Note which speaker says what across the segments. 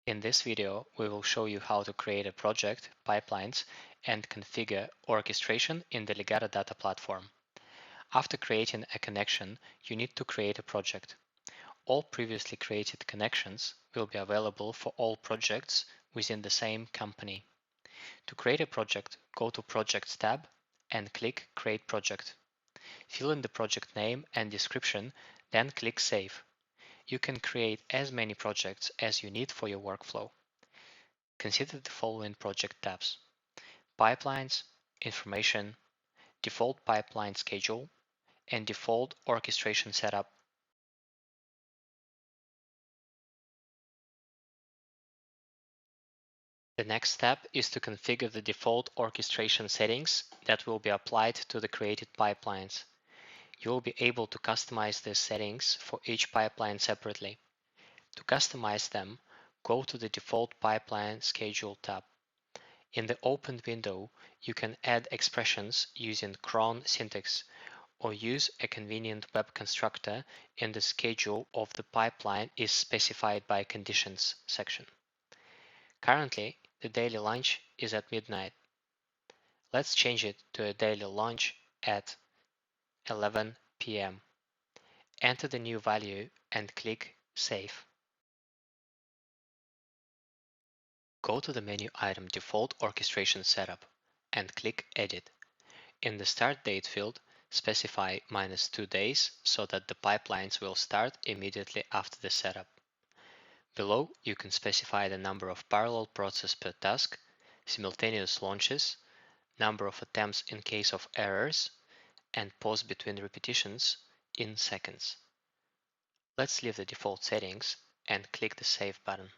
Speaker 1: In this video, we will show you how to create a project, pipelines, and configure orchestration in the LegatoData platform. After creating a connection, you need to create a project. All previously created connections will be available for all projects within the same company. To create a project, go to Projects tab and click Create Project. Fill in the project name and description, then click Save. You can create as many projects as you need for your workflow. Consider the following project tabs: Pipelines, Information, Default Pipeline Schedule, and Default Orchestration Setup. The next step is to configure the default orchestration settings that will be applied to the created pipelines. You will be able to customize these settings for each pipeline separately. To customize them, go to the Default Pipeline Schedule tab. In the opened window, you can add expressions using cron syntax or use a convenient web constructor in the schedule of the pipeline is specified by conditions section. Currently, the daily lunch is at midnight. Let's change it to a daily lunch at 11 p.m. Enter the new value and click Save. Go to the menu item Default Orchestration Setup and click Edit. In the Start Date field, specify -2 days so that the pipelines will start immediately after the setup. Below, you can specify the number of parallel processes per task, simultaneous launches, number of attempts in case of errors, and pause between repetitions in seconds. Let's leave the default settings and click the Save button.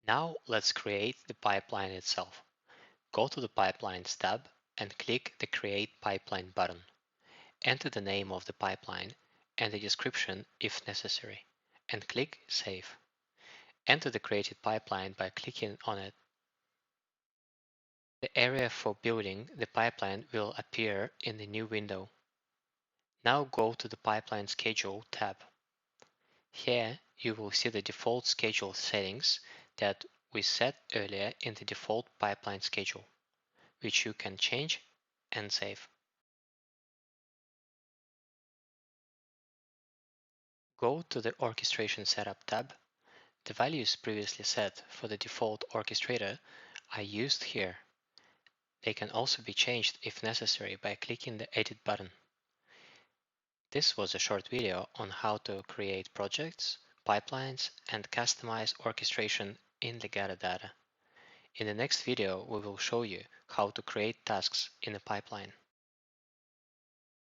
Speaker 1: Now let's create the pipeline itself. Go to the Pipelines tab and click the Create Pipeline button. Enter the name of the pipeline and the description if necessary, and click Save. Enter the created pipeline by clicking on it. The area for building the pipeline will appear in the new window. Now go to the Pipeline Schedule tab. Here you will see the default schedule settings that we set earlier in the default pipeline schedule, which you can change and save. Go to the Orchestration Setup tab. The values previously set for the default orchestrator are used here. They can also be changed if necessary by clicking the Edit button. This was a short video on how to create projects, pipelines, and customize orchestration in LegatoData. In the next video, we will show you how to create tasks in a pipeline.